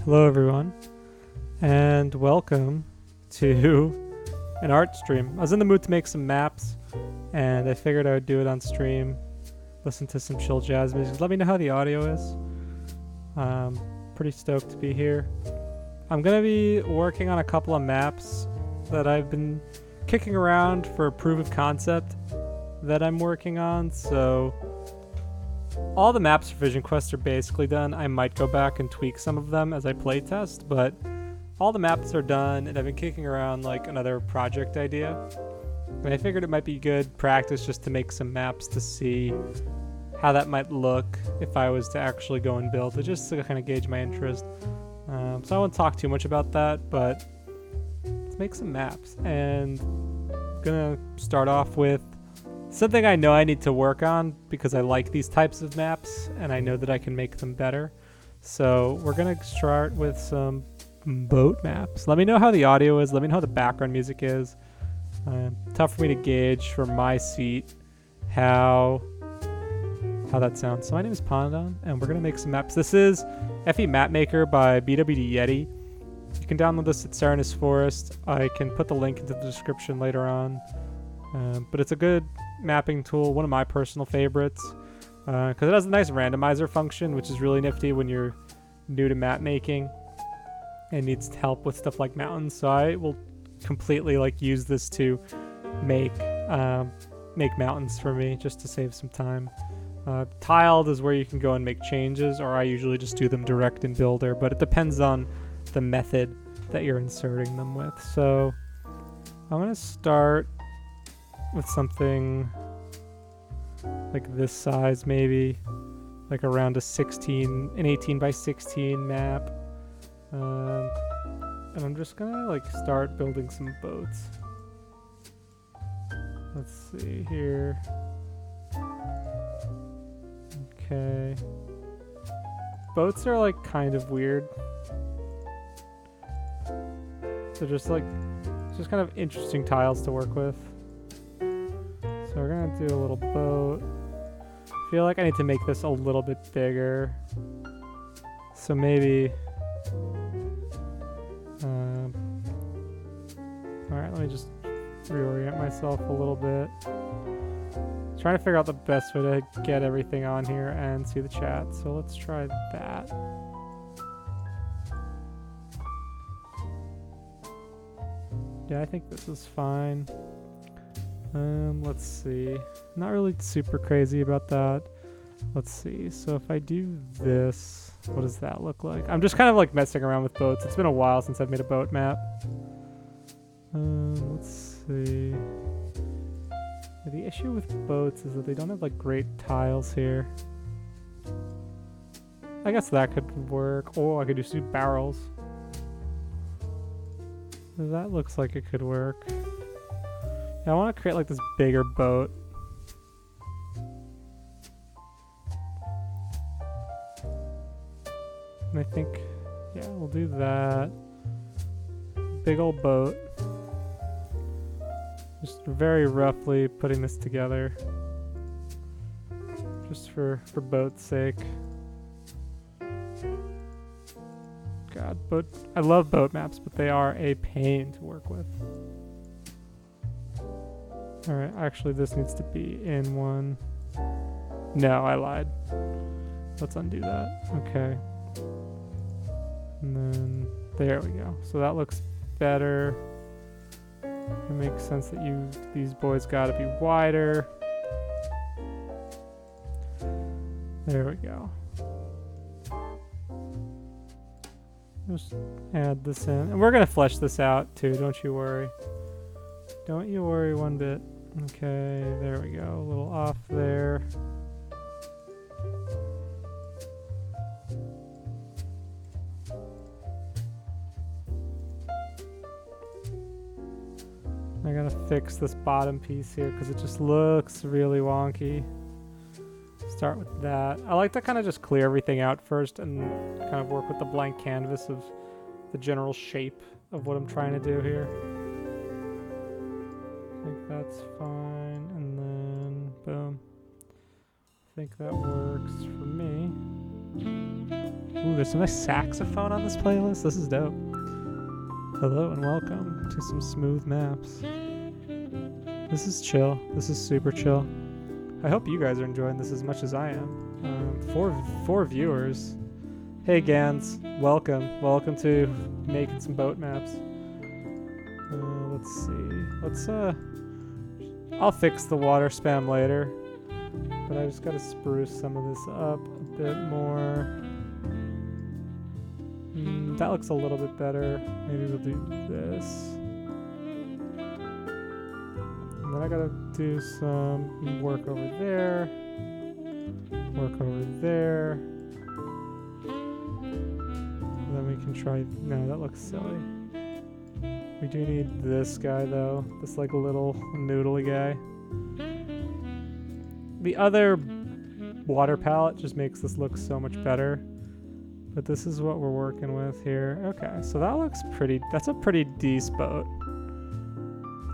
Hello everyone, and welcome to an art stream. I was in the mood to make some maps, and I figured I would do it on stream, listen to some chill jazz music. Let me know how the audio is. Pretty stoked to be here. I'm going to be working on a couple of maps that I've been kicking around for a proof of concept that I'm working on, so all the maps for Vision Quest are basically done. I might go back and tweak some of them as I playtest, but all the maps are done, and I've been kicking around like another project idea. And I figured it might be good practice just to make some maps to see how that might look if I was to actually go and build it, just to kind of gauge my interest. So I won't talk too much about that, but let's make some maps. And I'm gonna start off with something I know I need to work on because I like these types of maps and I know that I can make them better. So we're going to start with some boat maps. Let me know how the audio is. Let me know how the background music is. Tough for me to gauge from my seat how that sounds. So my name is Pondon and we're going to make some maps. This is FE Map Maker by BWD Yeti. You can download this at Serenus Forest. I can put the link into the description later on. But it's a good mapping tool, one of my personal favorites, because it has a nice randomizer function, which is really nifty when you're new to map making and needs help with stuff like mountains. So I will completely use this to make mountains for me, just to save some time. Tiled is where you can go and make changes, or I usually just do them direct in Builder, but it depends on the method that you're inserting them with. So I'm going to start with something like this size, maybe like around an 18 by 16 map. And I'm just gonna start building some boats. Let's see here. Okay. Boats are kind of weird. They're just kind of interesting tiles to work with. So we're gonna do a little boat. I feel like I need to make this a little bit bigger. So maybe... Alright, let me just reorient myself a little bit. Trying to figure out the best way to get everything on here and see the chat. So let's try that. Yeah, I think this is fine. Let's see. Not really super crazy about that. Let's see. So if I do this, what does that look like? I'm just kind of messing around with boats. It's been a while since I've made a boat map. Let's see. The issue with boats is that they don't have great tiles here. I guess that could work. Oh, I could just do barrels. That looks like it could work. Yeah, I want to create this bigger boat. And I think, yeah, we'll do that. Big old boat. Just very roughly putting this together. Just for boat's sake. God, I love boat maps, but they are a pain to work with. Alright, actually this needs to be in one. No, I lied. Let's undo that. Okay. And then, there we go. So that looks better. It makes sense that these boys gotta be wider. There we go. Just add this in. And we're gonna flesh this out too, don't you worry. Don't you worry one bit. Okay, there we go. A little off there. I gotta fix this bottom piece here because it just looks really wonky. Start with that. I like to kind of just clear everything out first and kind of work with the blank canvas of the general shape of what I'm trying to do here. I think that's fine, and then boom. I think that works for me. Ooh, there's some nice saxophone on this playlist. This is dope. Hello and welcome to some smooth maps. This is chill. This is super chill. I hope you guys are enjoying this as much as I am. Four viewers. Hey Gans, welcome. Welcome to making some boat maps. Let's see. I'll fix the water spam later. But I just gotta spruce some of this up a bit more. That looks a little bit better. Maybe we'll do this. And then I gotta do some work over there. Work over there. And then we can try... No, that looks silly. We do need this guy though. This like little noodly guy. The other water palette just makes this look so much better. But this is what we're working with here. Okay, so that looks pretty... That's a pretty decent boat.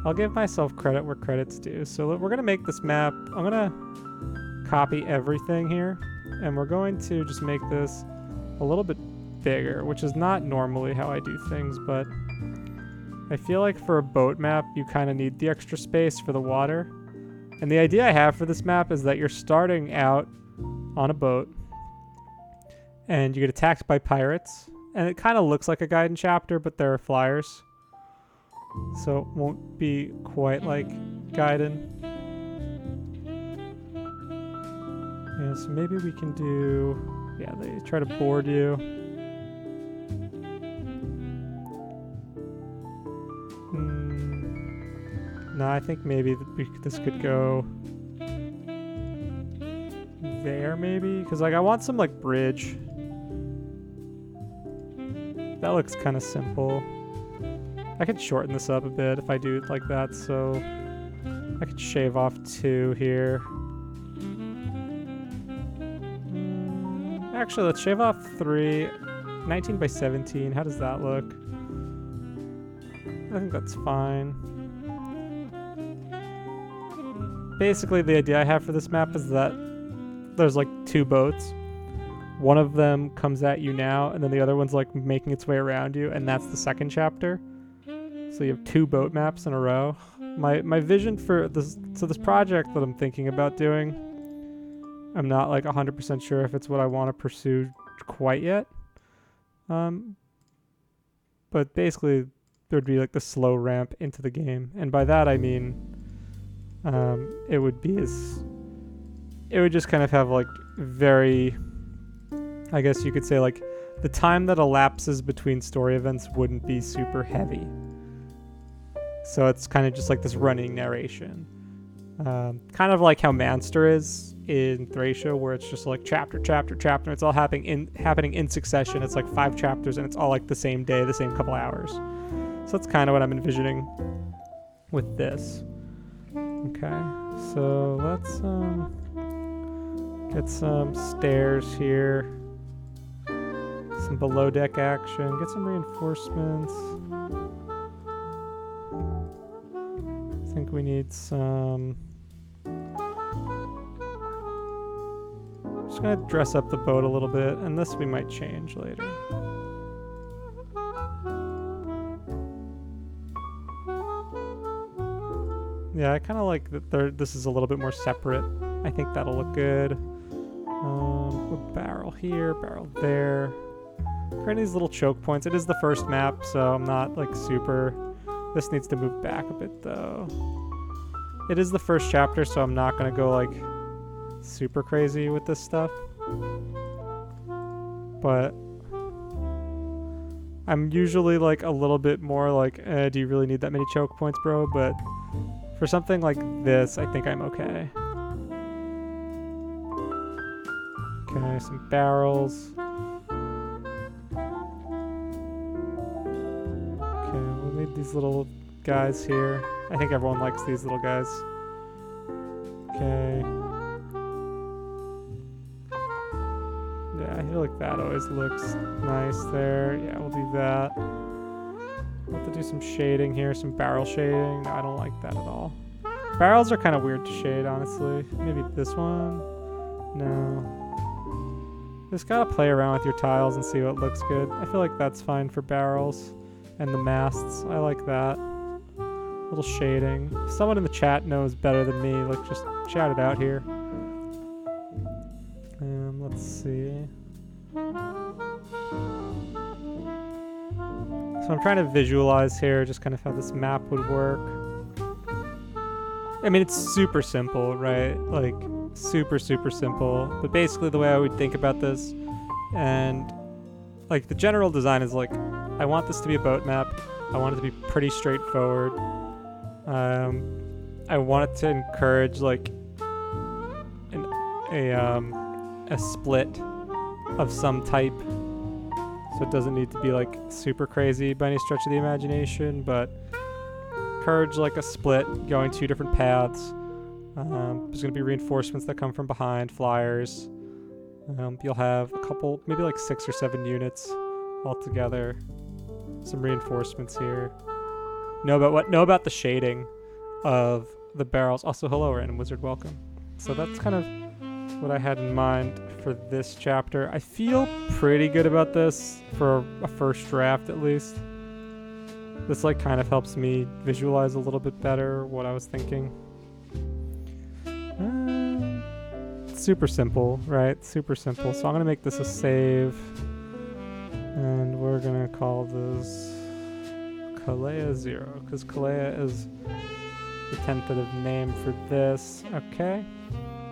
I'll give myself credit where credit's due. So we're going to make this map... I'm going to copy everything here. And we're going to just make this a little bit bigger, which is not normally how I do things, but I feel like for a boat map, you kind of need the extra space for the water. And the idea I have for this map is that you're starting out on a boat and you get attacked by pirates, and it kind of looks like a Gaiden chapter, but there are flyers, so it won't be quite like Gaiden. Yeah, so maybe we can do... Yeah, they try to board you. No, I think maybe this could go there, maybe? Because, like, I want some, like, bridge. That looks kind of simple. I could shorten this up a bit if I do it like that, so I could shave off 2 here. Actually, let's shave off 3. 19 by 17, how does that look? I think that's fine. Basically, the idea I have for this map is that there's like 2 boats. One of them comes at you now, and then the other one's like making its way around you, and that's the second chapter. So you have 2 boat maps in a row. My vision for this, so this project that I'm thinking about doing, I'm not like 100% sure if it's what I want to pursue quite yet. But basically, there'd be like the slow ramp into the game, and by that I mean, it would just kind of have like very, I guess you could say, like the time that elapses between story events wouldn't be super heavy. So it's kind of just like this running narration. Kind of like how Manster is in Thracia, where it's just like chapter, and it's all happening in succession. It's like 5 chapters and it's all like the same day, the same couple hours. So that's kind of what I'm envisioning with this. Okay, so let's get some stairs here, some below deck action, get some reinforcements. I think we need some... Just gonna dress up the boat a little bit, and this we might change later. Yeah, I kind of like that this is a little bit more separate. I think that'll look good. A barrel here, barrel there. Creating these little choke points. It is the first map, so I'm not like super... This needs to move back a bit though. It is the first chapter, so I'm not gonna go like super crazy with this stuff. But I'm usually like a little bit more like, do you really need that many choke points, bro? But for something like this, I think I'm okay. Okay, some barrels. Okay, we'll need these little guys here. I think everyone likes these little guys. Okay. Yeah, I feel like that always looks nice there. Yeah, we'll do that. We'll have to do some shading here, some barrel shading. No, I don't like that at all. Barrels are kind of weird to shade, honestly. Maybe this one? No. Just gotta play around with your tiles and see what looks good. I feel like that's fine for barrels and the masts. I like that. A little shading. If someone in the chat knows better than me, like, just shout it out here. Let's see. So I'm trying to visualize here just kind of how this map would work. I mean, it's super simple, right? Like, super simple. But basically the way I would think about this, and like the general design is like, I want this to be a boat map. I want it to be pretty straightforward. I want it to encourage like a split of some type. So it doesn't need to be like super crazy by any stretch of the imagination, but encourage like a split going 2 different paths. There's going to be reinforcements that come from behind, flyers. You'll have a couple, maybe like 6 or 7 units altogether. Some reinforcements here. Know about the shading of the barrels. Also, hello, Random Wizard, welcome. So that's kind of what I had in mind for this chapter. I feel pretty good about this for a first draft, at least. This like kind of helps me visualize a little bit better what I was thinking. Super simple, right? Super simple. So I'm gonna make this a save, and we're gonna call this Kalea 0, because Kalea is the tentative name for this. Okay.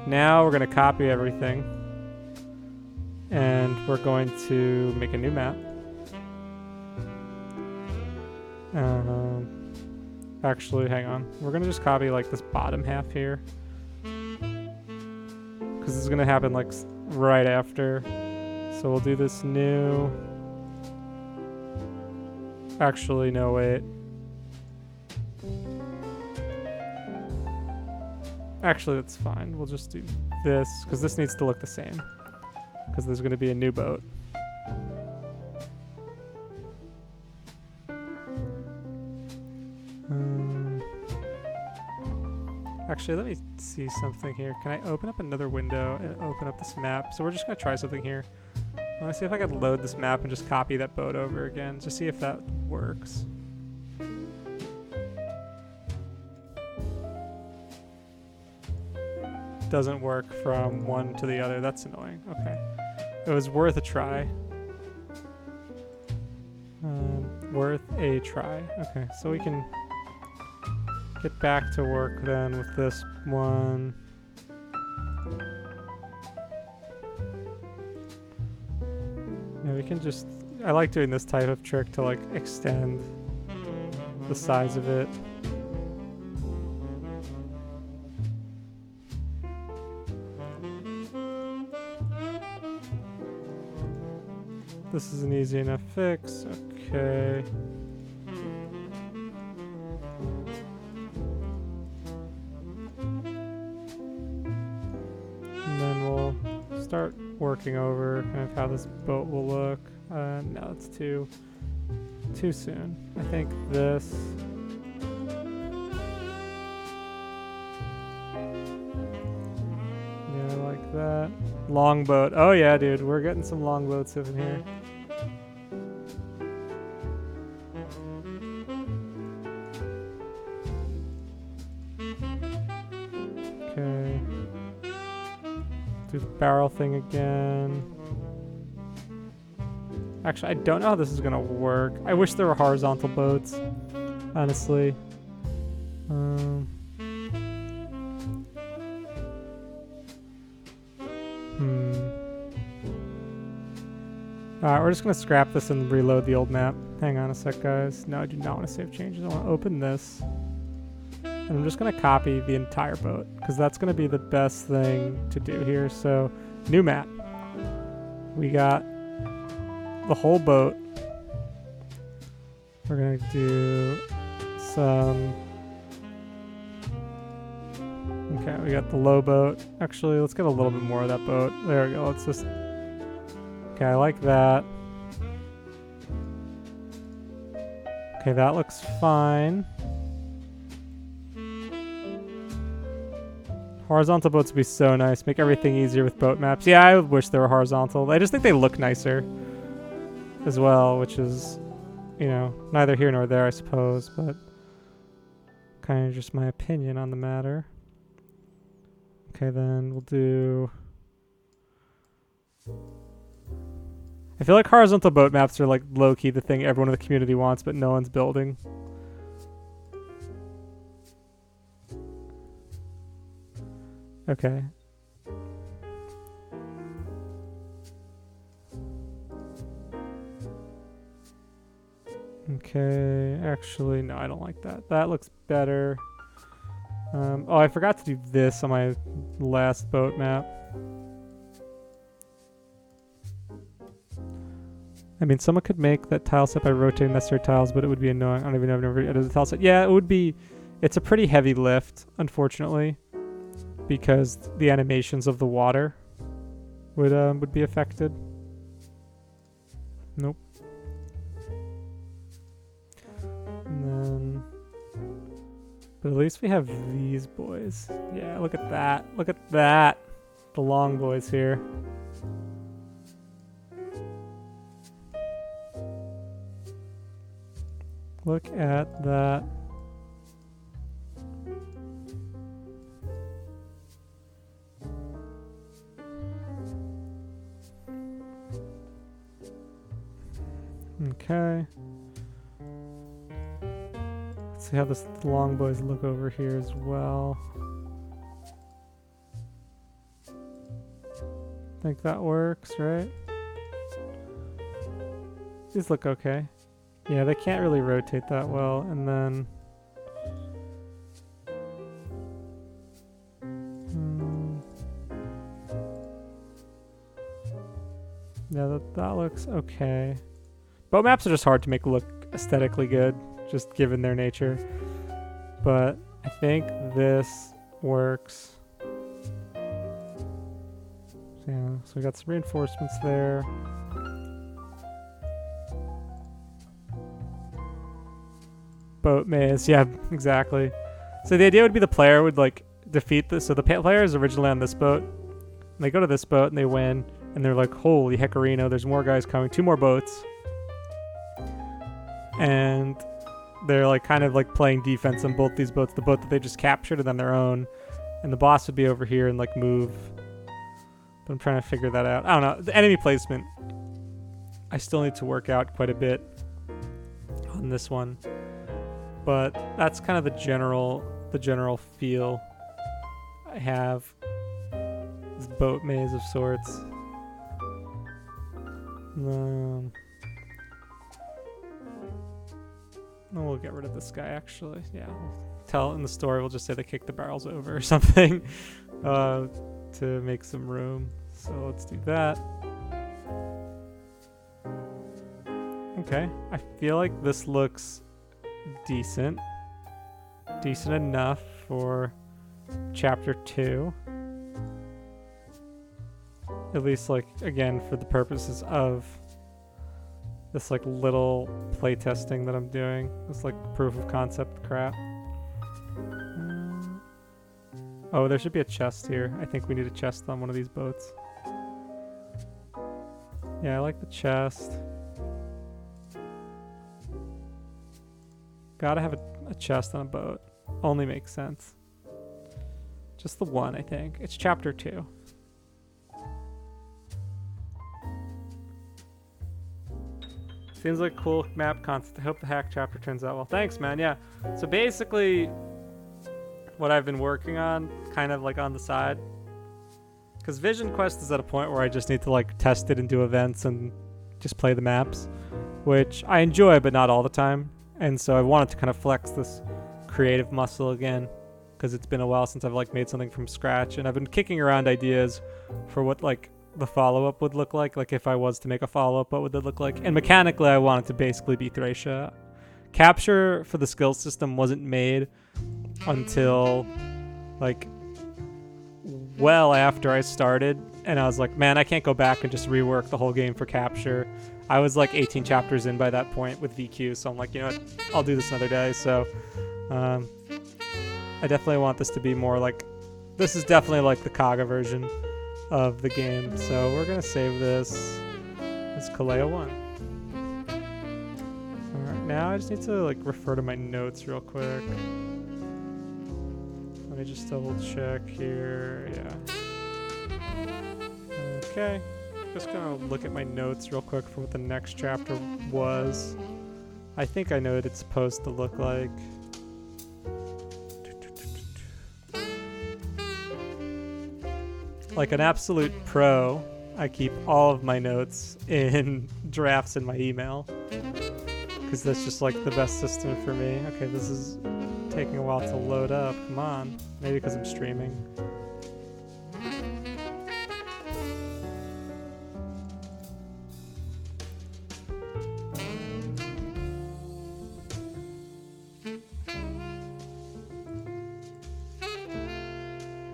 Now we're gonna copy everything, and we're going to make a new map. Actually, hang on. We're gonna just copy like this bottom half here, because this is gonna happen like right after. So we'll do this new. Actually, no, wait. Actually, that's fine. We'll just do this, because this needs to look the same, because there's gonna be a new boat. Actually, let me see something here. Can I open up another window and open up this map? So we're just gonna try something here. I wanna see if I can load this map and just copy that boat over again. Just see if that works. Doesn't work from one to the other. That's annoying. Okay. It was worth a try. Worth a try. Okay, so we can get back to work then with this one. Yeah, we can just... I like doing this type of trick to like extend the size of it. This is an easy enough fix. Okay. And then we'll start working over kind of how this boat will look. No, it's too soon. I think this. Yeah, I like that. Longboat. Oh yeah, dude, we're getting some longboats in here. Okay. Do the barrel thing again. Actually, I don't know how this is gonna work. I wish there were horizontal boats, honestly. Alright, we're just gonna scrap this and reload the old map. Hang on a sec, guys. No, I do not want to save changes. I want to open this. And I'm just gonna copy the entire boat, because that's gonna be the best thing to do here. So, new map. We got the whole boat. We're gonna do some... Okay, we got the low boat. Actually, let's get a little bit more of that boat. There we go. Let's just... Okay, I like that. Okay, that looks fine. Horizontal boats would be so nice. Make everything easier with boat maps. Yeah, I wish they were horizontal. I just think they look nicer as well, which is, you know, neither here nor there, I suppose, but kind of just my opinion on the matter. Okay, then we'll do... I feel like horizontal boat maps are like low-key the thing everyone in the community wants, but no one's building. Okay. Okay, actually, no, I don't like that. That looks better. Oh, I forgot to do this on my last boat map. I mean, someone could make that tile set by rotating necessary tiles, but it would be annoying. I don't even know if I've never edited the tile set. Yeah, it would be... It's a pretty heavy lift, unfortunately, because the animations of the water would be affected. Nope. And then... But at least we have these boys. Yeah, look at that. Look at that. The long boys here. Look at that. Okay. Let's see how the long boys look over here as well. Think that works, right? These look okay. Yeah, they can't really rotate that well, and then... Yeah, that looks okay. Boat maps are just hard to make look aesthetically good, just given their nature. But I think this works. Yeah, so we got some reinforcements there. Boat maze, yeah, exactly. So the idea would be the player would like defeat this. So the player is originally on this boat. And they go to this boat and they win. And they're like, holy heckarino, there's more guys coming. 2 more boats. And they're like kind of like playing defense on both these boats. The boat that they just captured and then their own. And the boss would be over here and like move. But I'm trying to figure that out. I don't know. The enemy placement, I still need to work out quite a bit on this one. But that's kind of the general feel I have. This boat maze of sorts. We'll get rid of this guy, actually. Yeah, we'll tell in the story. We'll just say they kicked the barrels over or something to make some room. So let's do that. Okay, I feel like this looks decent enough for chapter 2, at least like again for the purposes of this like little playtesting that I'm doing, this like proof of concept crap. Oh, there should be a chest here. I think we need a chest on one of these boats. Yeah, I like the chest. Gotta have a chest on a boat. Only makes sense. Just the one, I think. It's chapter 2. Seems like a cool map concept. I hope the hack chapter turns out well. Thanks, man. Yeah. So basically, what I've been working on, kind of like on the side, because Vision Quest is at a point where I just need to like test it and do events and just play the maps, which I enjoy, but not all the time. And so I wanted to kind of flex this creative muscle again, because it's been a while since I've like made something from scratch, and I've been kicking around ideas for what like the follow-up would look like if I was to make a follow-up, what would it look like? And mechanically, I want it to basically be Thracia. Capture for the skill system wasn't made until like well after I started, and I was like, man, I can't go back and just rework the whole game for Capture. I was like 18 chapters in by that point with VQ, so I'm like, you know what, I'll do this another day. So I definitely want this to be more like this is definitely like the Kaga version of the game. So we're gonna save this as Kaleo 1. Alright, now I just need to like refer to my notes real quick. Let me just double check here. Yeah. Okay. Just gonna look at my notes real quick for what the next chapter was. I think I know what it's supposed to look like. Like an absolute pro, I keep all of my notes in drafts in my email. Because that's just like the best system for me. Okay, this is taking a while to load up. Come on. Maybe because I'm streaming.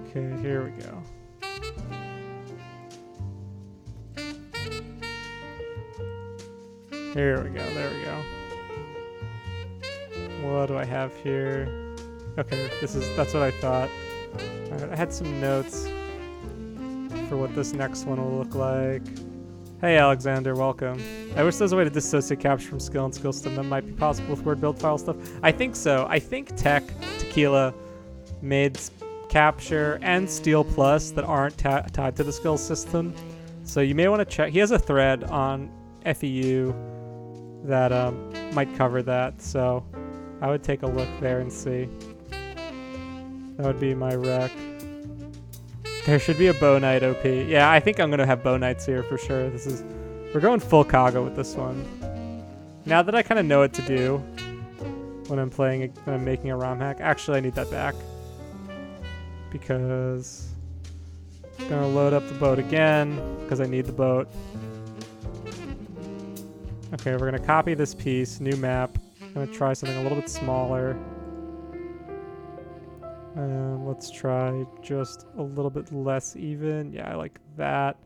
Okay, here we go. Here we go, there we go. What do I have here? Okay, that's what I thought. Alright, I had some notes for what this next one will look like. Hey Alexander, welcome. I wish there was a way to dissociate capture from skill and skill system. That might be possible with word build file stuff. I think so. I think Tequila made capture and Steel Plus that aren't tied to the skill system. So you may want to check. He has a thread on FEU that might cover that. So I would take a look there and see. That would be my rec. There should be a Bow Knight OP. Yeah, I think I'm gonna have Bow Knights here for sure. We're going full Kaga with this one. Now that I kind of know what to do when I'm making a ROM hack. Actually, I need that back because I'm gonna load up the boat again because I need the boat. Okay, we're gonna copy this piece, new map. I'm gonna try something a little bit smaller. Let's try just a little bit less even. Yeah, I like that.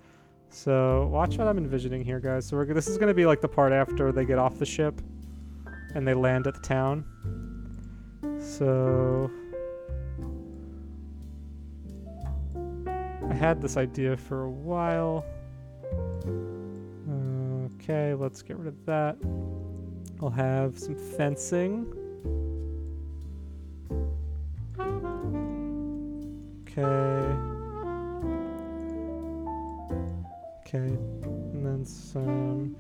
So watch what I'm envisioning here, guys. So this is gonna be like the part after they get off the ship and they land at the town. So I had this idea for a while. Okay, let's get rid of that. I'll have some fencing. Okay, and then some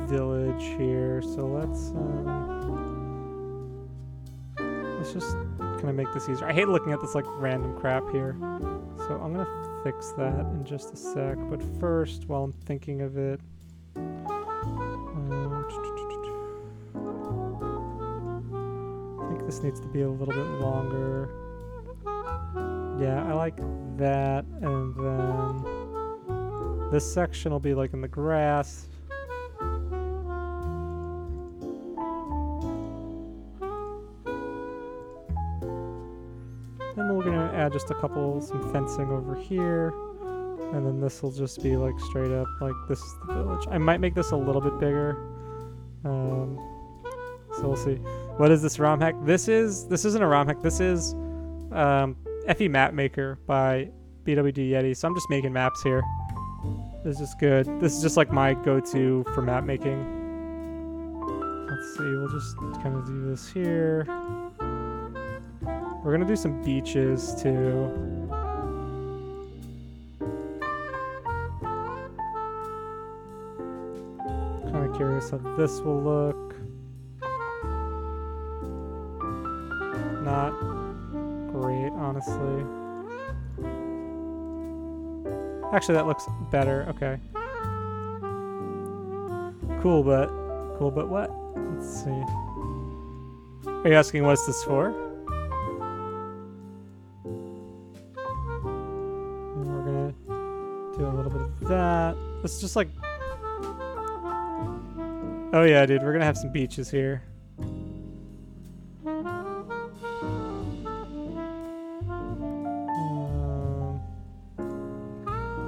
village here. So let's just kind of make this easier. I hate looking at this like random crap here. So I'm gonna fix that in just a sec. But first, while I'm thinking of it, I think this needs to be a little bit longer. Yeah, I like that, and then this section will be like in the grass. Then we're gonna add just some fencing over here, and then this will just be like straight up like this is the village. I might make this a little bit bigger, so we'll see. What is this ROM hack? This isn't a ROM hack. This is FE Map Maker by BWD Yeti. So I'm just making maps here. This is good. This is just like my go-to for map making. Let's see, we'll just kind of do this here. We're gonna do some beaches too. Kind of curious how this will look. Not great, honestly. Actually, that looks better. Okay. Cool, but what? Let's see. Are you asking what's this for? And we're gonna do a little bit of that. It's just like... Oh yeah, dude, we're gonna have some beaches here.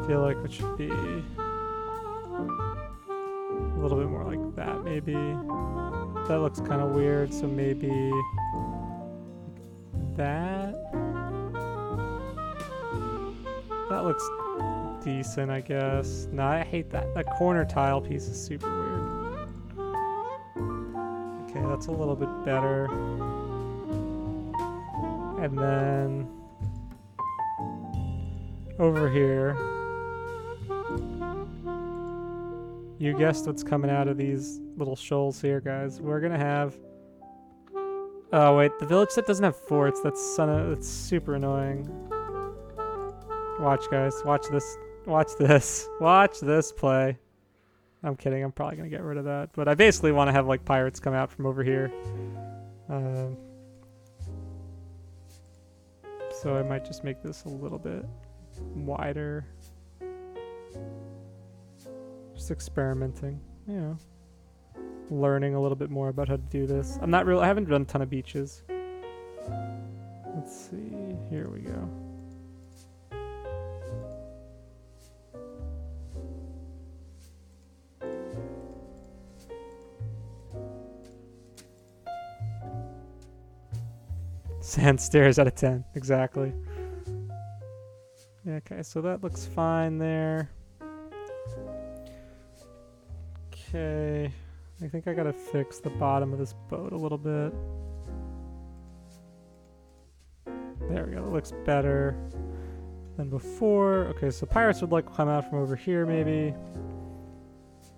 I feel like it should be a little bit more like that, maybe. That looks kind of weird, so maybe that. That looks decent, I guess. No, I hate that. That corner tile piece is super weird. Okay, that's a little bit better. And then over here, you guessed what's coming out of these little shoals here, guys. We're gonna have... Oh wait, the village set doesn't have forts. That's super annoying. Watch, guys. Watch this. Watch this. Watch this play. I'm kidding. I'm probably gonna get rid of that. But I basically want to have like pirates come out from over here. So I might just make this a little bit wider. Just experimenting, you know. Learning a little bit more about how to do this. I haven't done a ton of beaches. Let's see. Here we go. Sand stairs out of 10. Exactly. Yeah, okay, so that looks fine there. Okay. I think I gotta fix the bottom of this boat a little bit. There we go. That looks better than before. Okay, so pirates would like come out from over here maybe.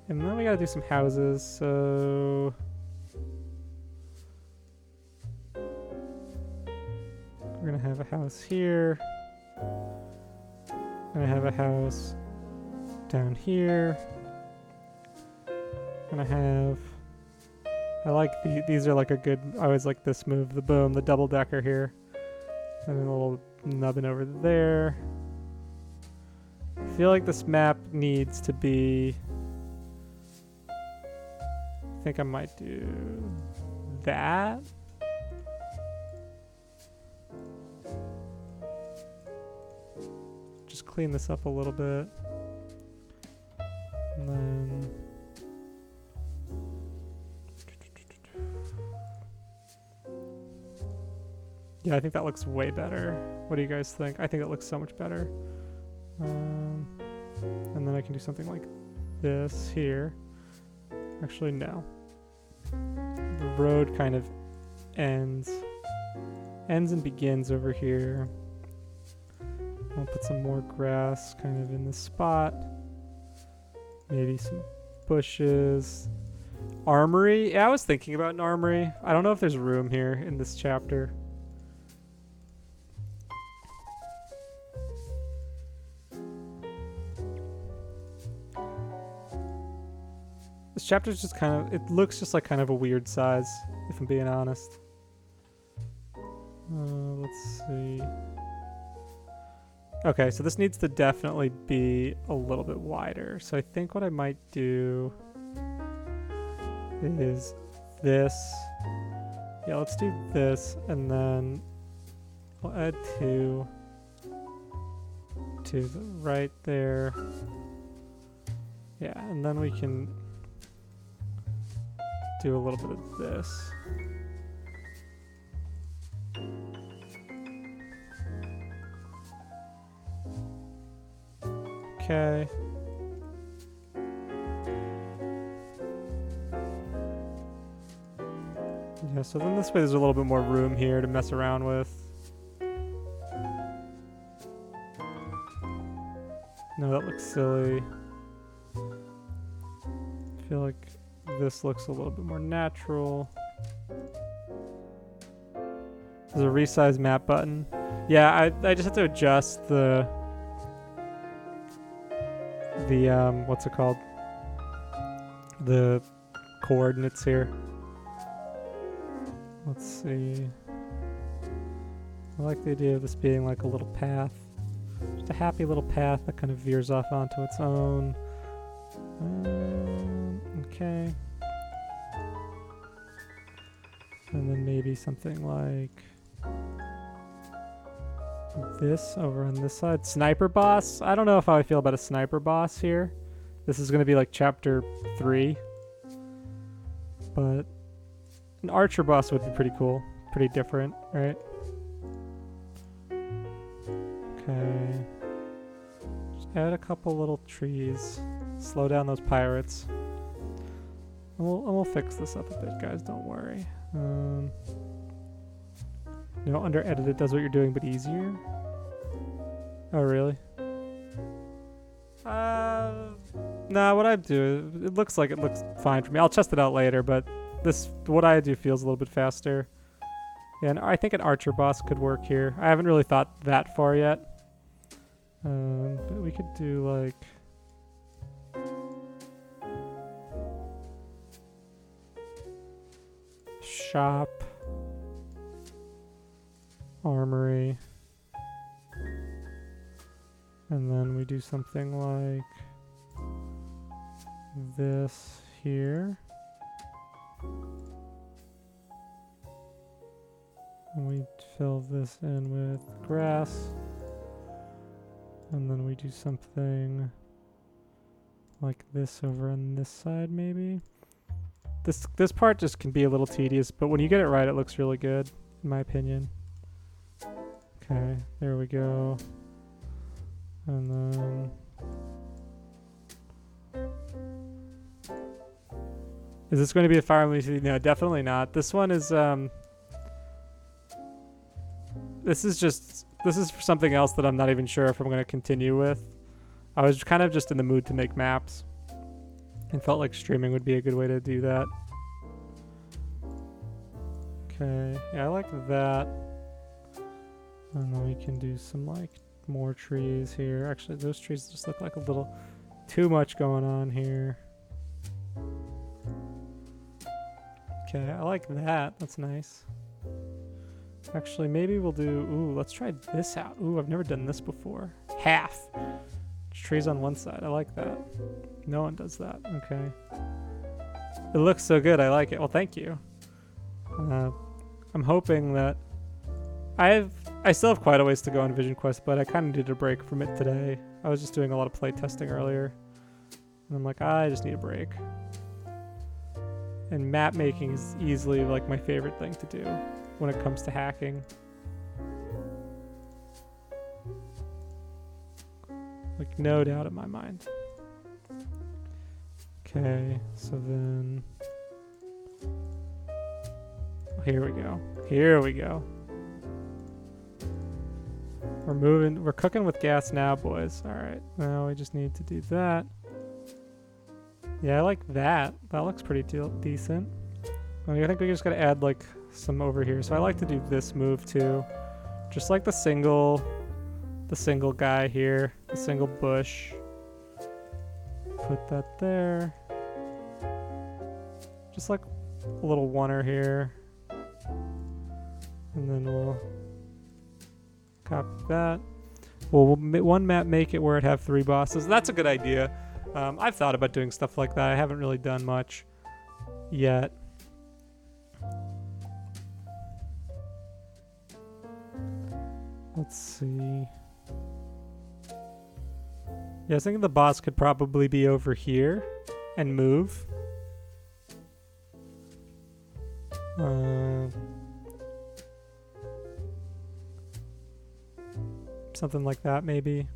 And then we gotta do some houses, so... We're gonna have a house here. Gonna have a house down here. Gonna have... I like these are like a good... I always like this move. The boom, the double decker here. And then a little nubbin over there. I feel like this map needs to be... I think I might do that. Just clean this up a little bit. And then... Yeah, I think that looks way better. What do you guys think? I think it looks so much better. And then I can do something like this here. Actually, no. The road kind of ends and begins over here. I'll put some more grass kind of in this spot. Maybe some bushes. Armory? Yeah, I was thinking about an armory. I don't know if there's room here in this chapter. This chapter's just kind of, it looks just like kind of a weird size, if I'm being honest. Let's see. Okay, so this needs to definitely be a little bit wider. So I think what I might do is this. Yeah, let's do this, and then I'll add two to the right there. Yeah, and then we can do a little bit of this. Okay. Yeah, so then this way there's a little bit more room here to mess around with. No, that looks silly. I feel like this looks a little bit more natural. There's a resize map button. Yeah, I just have to adjust the what's it called? The coordinates here. Let's see. I like the idea of this being like a little path. Just a happy little path that kind of veers off onto its own. Okay. And then maybe something like this over on this side. Sniper boss? I don't know how I feel about a sniper boss here. This is going to be like chapter 3. But an archer boss would be pretty cool. Pretty different, right? Okay. add a couple little trees. Slow down those pirates. And we'll fix this up a bit, guys. Don't worry. You know, under edit it does what you're doing, but easier. Oh, really? Nah, what I do, it looks like it looks fine for me. I'll test it out later, but what I do feels a little bit faster. Yeah, and I think an archer boss could work here. I haven't really thought that far yet. But we could do like... shop. Armory. And then we do something like this here. And we fill this in with grass. And then we do something like this over on this side maybe. This part just can be a little tedious, but when you get it right, it looks really good, in my opinion. Okay, there we go. And then... is this going to be a fire emblem? No, definitely not. This one is, this is for something else that I'm not even sure if I'm going to continue with. I was kind of just in the mood to make maps. And felt like streaming would be a good way to do that. Okay, yeah, I like that. And then we can do some like more trees here. Actually, those trees just look like a little too much going on here. Okay, I like that. That's nice. Actually, maybe we'll do... ooh, let's try this out. Ooh, I've never done this before. Half. Trees on one side. I like that. No one does that. Okay. It looks so good. I like it. Well, thank you. I'm hoping that... I still have quite a ways to go on Vision Quest, but I kind of did a break from it today. I was just doing a lot of play testing earlier. And I'm like, I just need a break. And map making is easily like my favorite thing to do when it comes to hacking. Like, no doubt in my mind. Okay, so then... here we go. Here we go. We're cooking with gas now, boys. Alright, now we just need to do that. Yeah, I like that. That looks pretty decent. I think we just gotta add like some over here. So I like to do this move too. Just like the single guy here, the single bush. Put that there. Just like a little oneer here. And then we'll copy that. We'll one map make it where it have 3 bosses. That's a good idea. I've thought about doing stuff like that. I haven't really done much yet. Let's see. Yeah, I was thinking the boss could probably be over here and move. Something like that, maybe.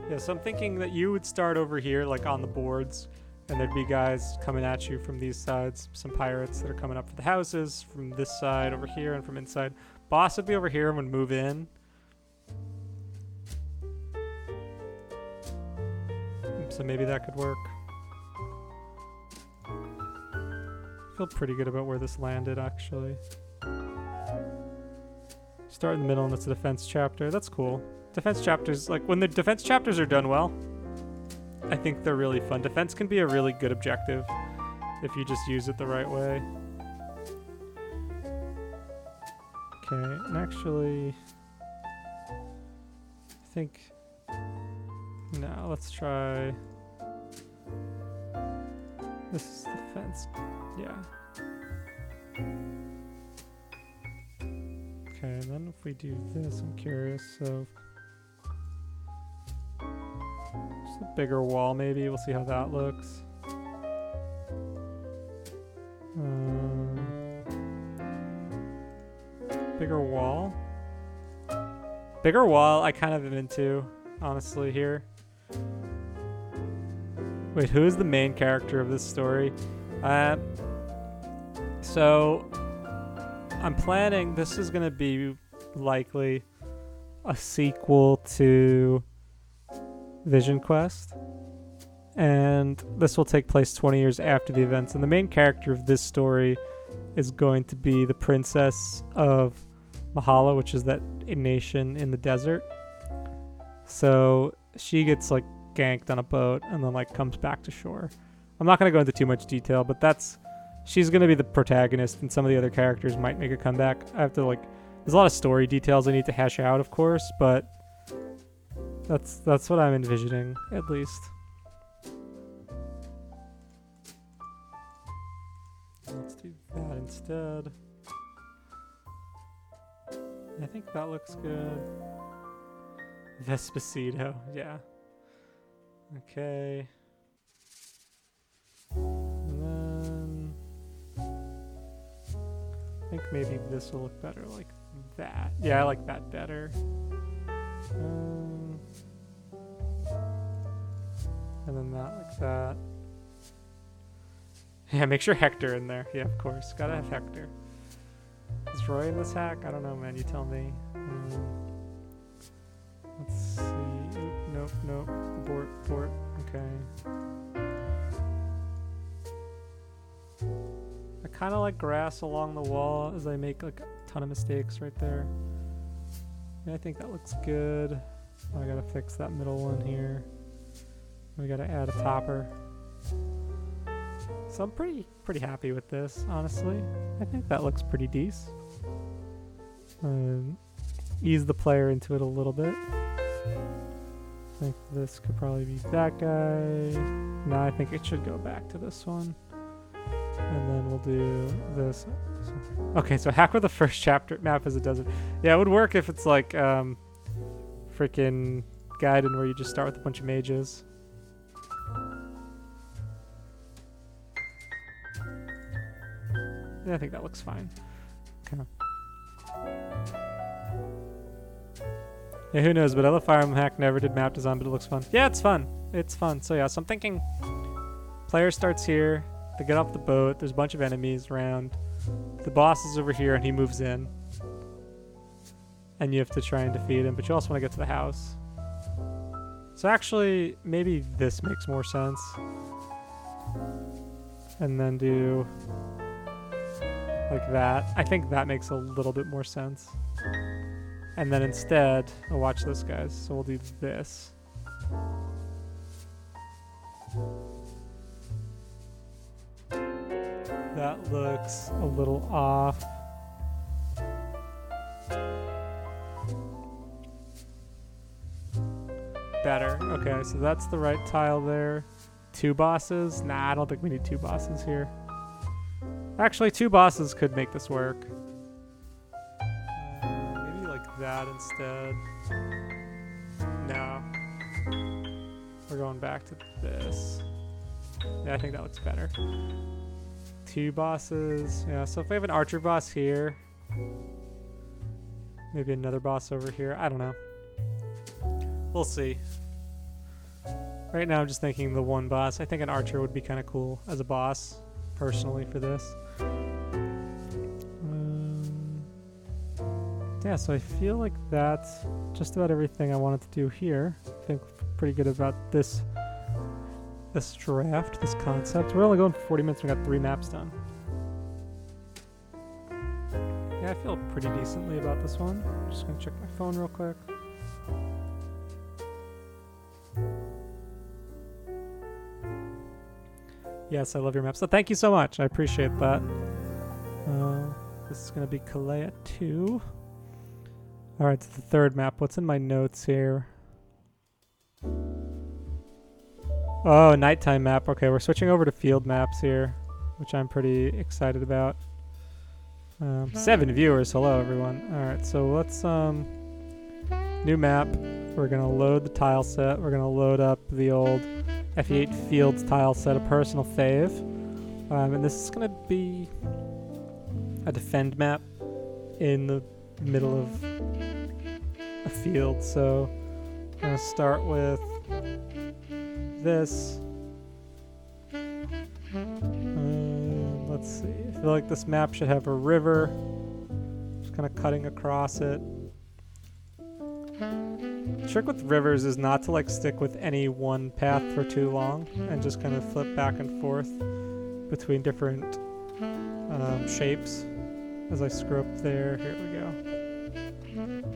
Yeah, so I'm thinking that you would start over here, like on the boards, and there'd be guys coming at you from these sides, some pirates that are coming up for the houses, from this side over here, and from inside. Boss would be over here and would move in. So maybe that could work. I feel pretty good about where this landed, actually. Start in the middle and it's a defense chapter. That's cool. Defense chapters, like when the defense chapters are done well, I think they're really fun. Defense can be a really good objective if you just use it the right way. Okay, and actually, I think, no, let's try, this is the fence, yeah. Okay, and then if we do this, I'm curious, so just a bigger wall maybe, we'll see how that looks. Bigger wall? Bigger wall I kind of am into. honestly, here. Wait, who is the main character of this story? So I'm planning this is going to be likely a sequel to Vision Quest. And this will take place 20 years after the events. And the main character of this story is going to be the princess of Mahala, which is that nation in the desert. So she gets like ganked on a boat and then like comes back to shore. I'm not going to go into too much detail, but she's going to be the protagonist, and some of the other characters might make a comeback. I have to there's a lot of story details I need to hash out, of course, but that's what I'm envisioning, at least. Let's do that instead. I think that looks good. Vespacito, yeah. Okay. And then I think maybe this will look better like that. Yeah, I like that better. And then that like that. Yeah, make sure Hector in there. Yeah, of course. Gotta have Hector. Is Roy in this hack? I don't know, man. You tell me. Let's see. Oop, nope. Abort. Okay. I kind of like grass along the wall as I make like a ton of mistakes right there. Yeah, I think that looks good. I gotta fix that middle one here. We gotta add a topper. So I'm pretty happy with this, honestly. I think that looks pretty decent. Ease the player into it a little bit. I think this could probably be that guy. No, I think it should go back to this one. And then we'll do this. Okay, so hack with the first chapter map as it does it. Yeah, it would work if it's like freaking Gaiden where you just start with a bunch of mages. Yeah, I think that looks fine. Okay. Yeah, who knows, but I love Fire Emblem Hack never did map design, but it looks fun. Yeah, it's fun. It's fun. So yeah, so I'm thinking player starts here, they get off the boat, there's a bunch of enemies around. The boss is over here and he moves in. And you have to try and defeat him, but you also want to get to the house. So actually, maybe this makes more sense. And then do like that. I think that makes a little bit more sense. And then instead, watch this, guys. So we'll do this. That looks a little off. Better. Okay, so that's the right tile there. 2 bosses? Nah, I don't think we need 2 bosses here. Actually, 2 bosses could make this work. Maybe like that instead. No. We're going back to this. Yeah, I think that looks better. 2 bosses. Yeah, so if we have an archer boss here, maybe another boss over here. I don't know. We'll see. Right now I'm just thinking the 1 boss. I think an archer would be kind of cool as a boss, personally, for this. Yeah, so I feel like that's just about everything I wanted to do here. I think pretty good about this draft, this concept. We're only going for 40 minutes. We got 3 maps done. Yeah, I feel pretty decently about this one. Just gonna check my phone real quick. Yes, I love your map. So thank you so much. I appreciate that. This is going to be Kalea 2. Alright, so the 3rd map. What's in my notes here? Oh, nighttime map. Okay, we're switching over to field maps here, which I'm pretty excited about. 7 viewers. Hello, everyone. Alright, so let's... new map. We're going to load the tile set. We're going to load up the old FE8 Fields tile set, a personal fave. And this is going to be a defend map in the middle of a field. So Gonna start with this. Let's see. I feel like this map should have a river. Just kind of cutting across it. The trick with rivers is not to like stick with any one path for too long and just kind of flip back and forth between different shapes. As I screw up there, here we go.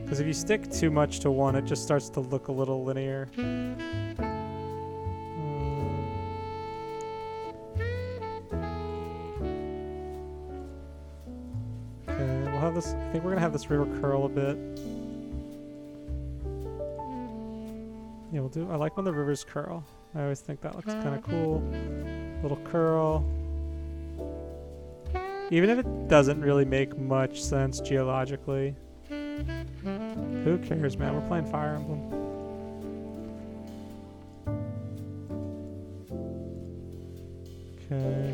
Because if you stick too much to one, it just starts to look a little linear. Okay, we'll have this. I think we're gonna have this river curl a bit. Yeah, we'll do. I like when the rivers curl. I always think that looks kind of cool. Little curl. Even if it doesn't really make much sense geologically. Who cares, man? We're playing Fire Emblem. Okay.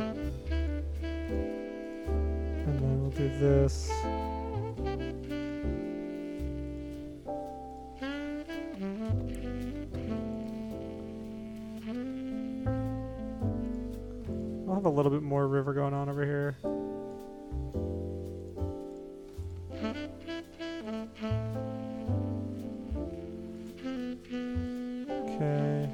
And then we'll do this. I'll have a little bit more river going on over here. Okay.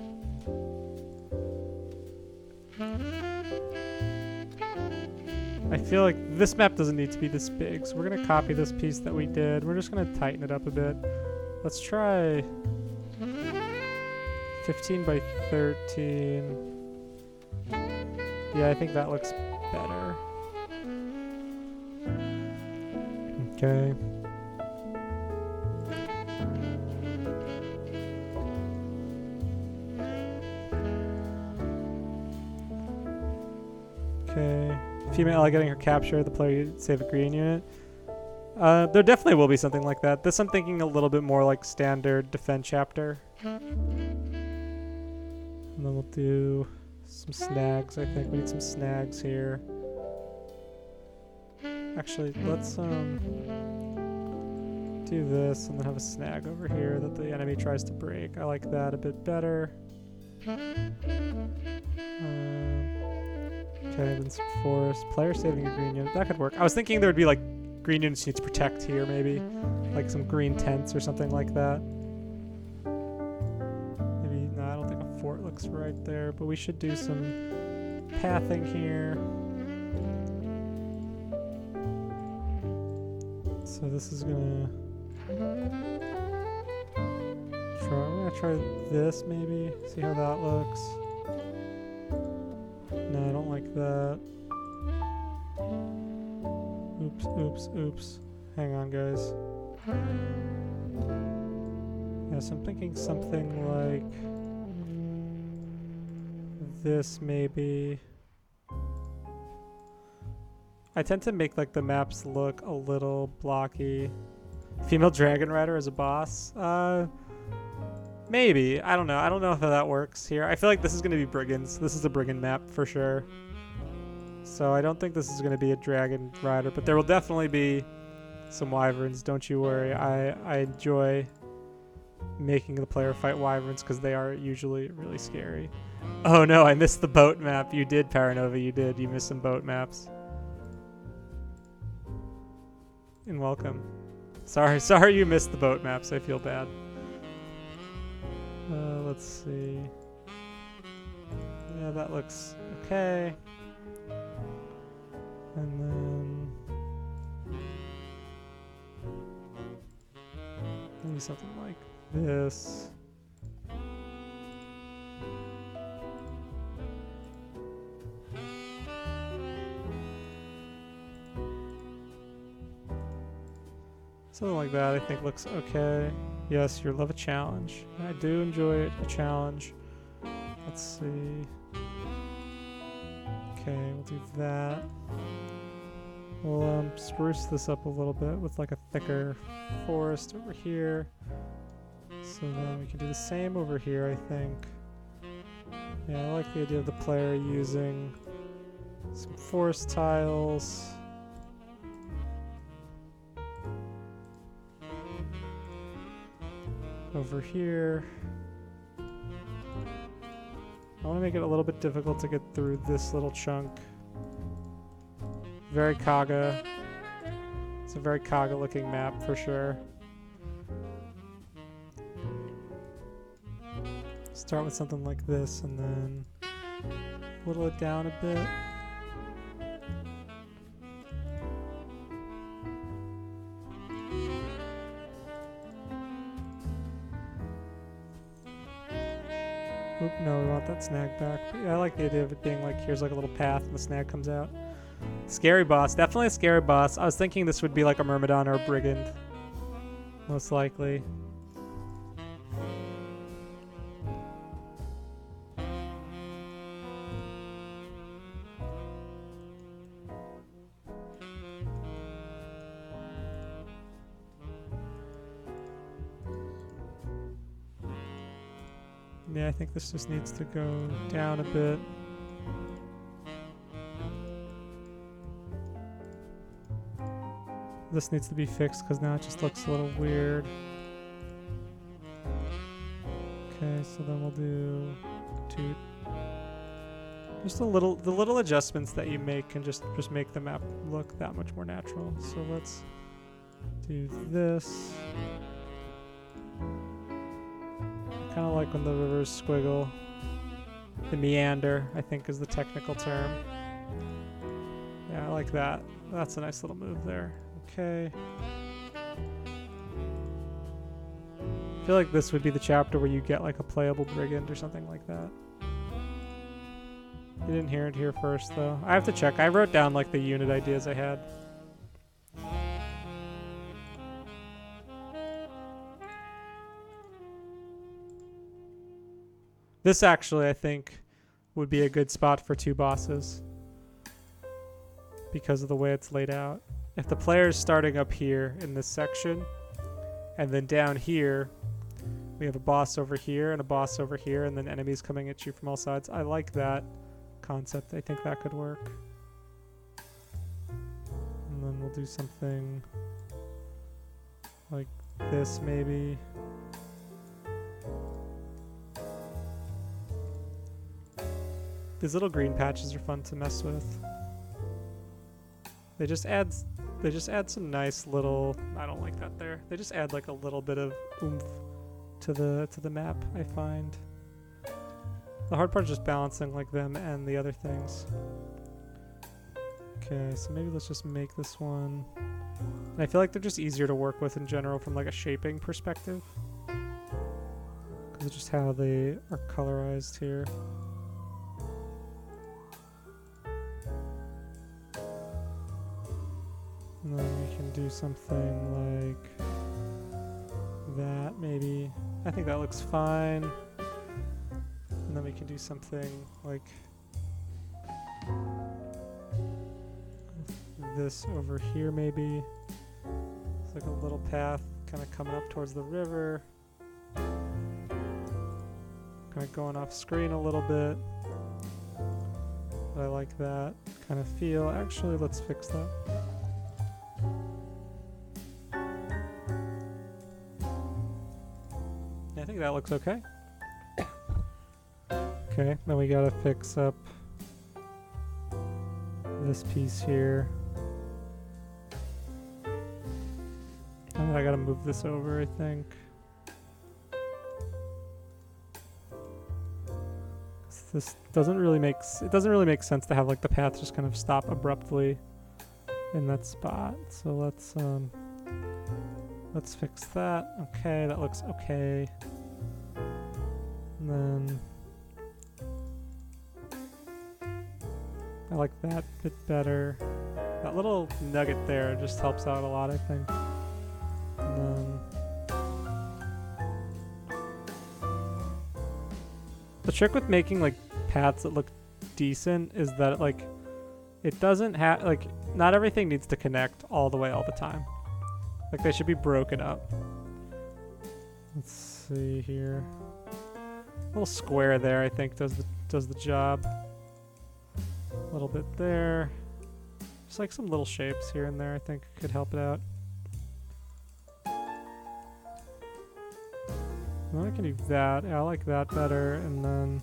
I feel like this map doesn't need to be this big, so we're gonna copy this piece that we did. We're just gonna tighten it up a bit. Let's try 15 by 13. Yeah, I think that looks better. Okay. Okay. Female ally getting her capture, the player save a green unit. There definitely will be something like that. This I'm thinking a little bit more like standard defend chapter. And then we'll do some snags, I think. We need some snags here. Actually, let's do this and then have a snag over here that the enemy tries to break. I like that a bit better. Okay, then some forest. Player saving a green unit. That could work. I was thinking there would be like green units you need to protect here, maybe. Like some green tents or something like that. Maybe, no, I don't think a fort looks right there, but we should do some pathing here. So this is gonna I'm gonna try this maybe, see how that looks. No, I don't like that. Oops, oops, oops. Hang on, guys. Yes, I'm thinking something like this maybe. I tend to make like the maps look a little blocky. Female dragon rider as a boss? Maybe. I don't know. I don't know how that works here. I feel like this is going to be brigands. This is a brigand map for sure. So I don't think this is going to be a dragon rider, but there will definitely be some wyverns. Don't you worry. I enjoy making the player fight wyverns because they are usually really scary. Oh no, I missed the boat map. You did, Paranova. You did. You missed some boat maps. And welcome. Sorry you missed the boat maps. I feel bad. Let's see. Yeah, that looks okay. And then maybe something like this. Something like that I think looks okay. Yes, you love a challenge. I do enjoy a challenge. Let's see. Okay, we'll do that. We'll spruce this up a little bit with like a thicker forest over here. So then we can do the same over here, I think. Yeah, I like the idea of the player using some forest tiles. over here. I want to make it a little bit difficult to get through this little chunk. Very Kaga. It's a very Kaga looking map for sure. Start with something like this and then whittle it down a bit. Oop, no, we want that snag back. But yeah, I like the idea of it being like, here's like a little path and the snag comes out. Scary boss, definitely a scary boss. I was thinking this would be like a Myrmidon or a Brigand. Most likely. Yeah, I think this just needs to go down a bit. This needs to be fixed because now it just looks a little weird. Okay, so then we'll do just the little adjustments that you make can just make the map look that much more natural. So let's do this. Kind of like when the rivers squiggle. The meander, I think, is the technical term. Yeah, I like that. That's a nice little move there. Okay. I feel like this would be the chapter where you get like a playable Brigand or something like that. You didn't hear it here first, though. I have to check. I wrote down like the unit ideas I had. This actually, I think, would be a good spot for two bosses because of the way it's laid out. If the player's starting up here in this section, and then down here, we have a boss over here and a boss over here, and then enemies coming at you from all sides. I like that concept. I think that could work. And then we'll do something like this, maybe. These little green patches are fun to mess with. They just add some nice little, I don't like that there. They just add like a little bit of oomph to the map, I find. The hard part is just balancing like them and the other things. Okay, so maybe let's just make this one. And I feel like they're just easier to work with in general from like a shaping perspective. Because of just how they are colorized here. And then we can do something like that, maybe. I think that looks fine. And then we can do something like this over here, maybe. It's like a little path kind of coming up towards the river. Kind of going off screen a little bit. But I like that kind of feel. Actually, let's fix that. I think that looks okay. Okay, then we gotta fix up this piece here. And then I gotta move this over, I think. This doesn't really make sense to have like the path just kind of stop abruptly in that spot. So let's fix that. Okay, that looks okay. And then I like that bit better. That little nugget there just helps out a lot, I think. And then the trick with making like paths that look decent is that it doesn't have not everything needs to connect all the way all the time. Like they should be broken up. Let's see here. A little square there, I think, does the job. A little bit there. Just like some little shapes here and there, I think could help it out. I can do that. Yeah, I like that better. And then...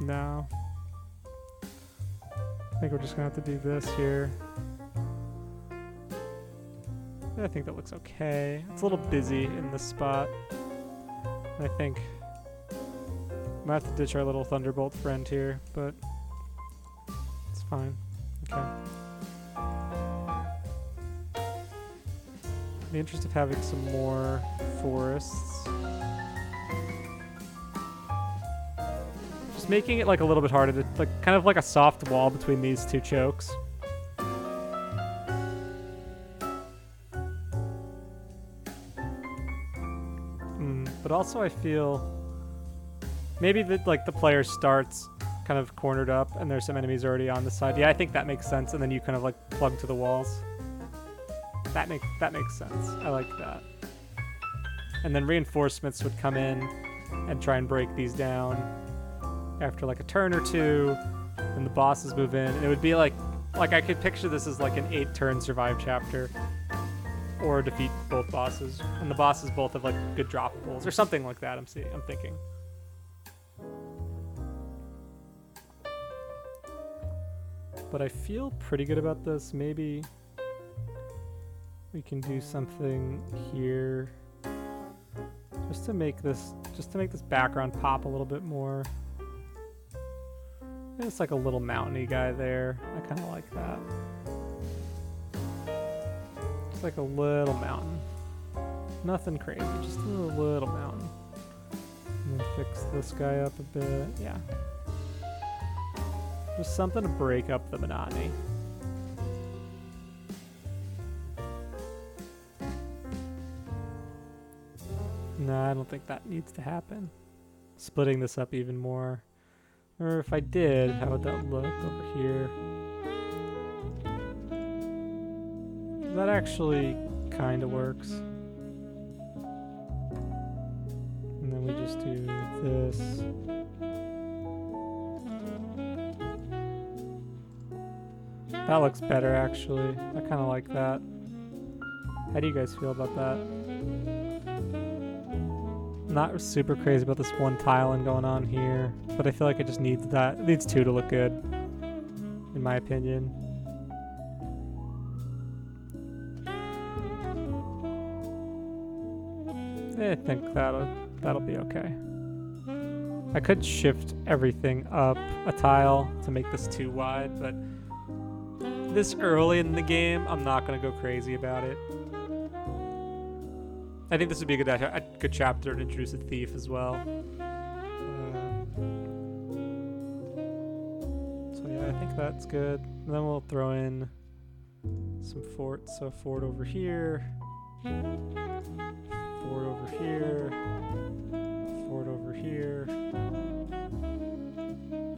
no. I think we're just gonna have to do this here. Yeah, I think that looks okay. It's a little busy in this spot. I think we might have to ditch our little Thunderbolt friend here, but it's fine. Okay. In the interest of having some more forests, just making it like a little bit harder to, like, kind of like a soft wall between these two chokes. But also I feel maybe that like the player starts kind of cornered up and there's some enemies already on the side. Yeah, I think that makes sense. And then you kind of like plug to the walls. That makes sense. I like that. And then reinforcements would come in and try and break these down after like a turn or two. And the bosses move in. And it would be like I could picture this as like an 8-turn survive chapter. Or defeat both bosses, and the bosses both have like good droppables or something like that. I'm thinking. But I feel pretty good about this. Maybe we can do something here, just to make this background pop a little bit more. It's like a little mountainy guy there. I kind of like that. It's like a little mountain. Nothing crazy, just a little mountain. And then fix this guy up a bit. Yeah. Just something to break up the monotony. No, I don't think that needs to happen. Splitting this up even more. Or if I did, how would that look over here? That actually kind of works. And then we just do this. That looks better, actually. I kind of like that. How do you guys feel about that? Not super crazy about this one tiling going on here, but I feel like it just needs that. It needs two to look good, in my opinion. I think that'll be okay. I could shift everything up a tile to make this too wide, but this early in the game, I'm not going to go crazy about it. I think this would be a good chapter to introduce a thief as well. So yeah, I think that's good. And then we'll throw in some forts. So a fort over here. Fort over here, fort over here,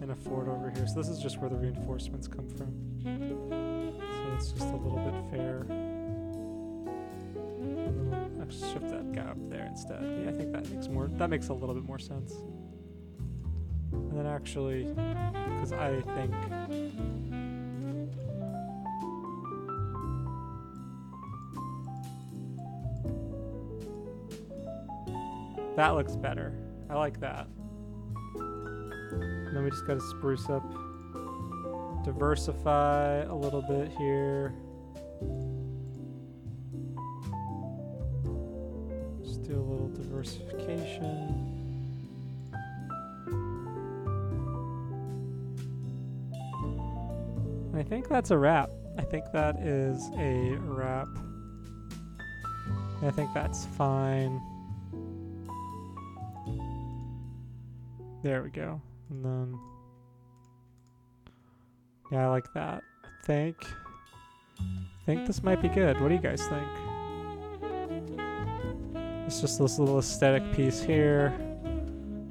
and a fort over here. So this is just where the reinforcements come from. So it's just a little bit fair. And then I'll just shift that guy up there instead. Yeah, I think that makes a little bit more sense. And then actually, because I think that looks better. I like that. And then we just gotta spruce up, diversify a little bit here. Just do a little diversification. I think that's a wrap. I think that is a wrap. I think that's fine. There we go. And then, yeah, I like that. I think this might be good. What do you guys think? It's just this little aesthetic piece here.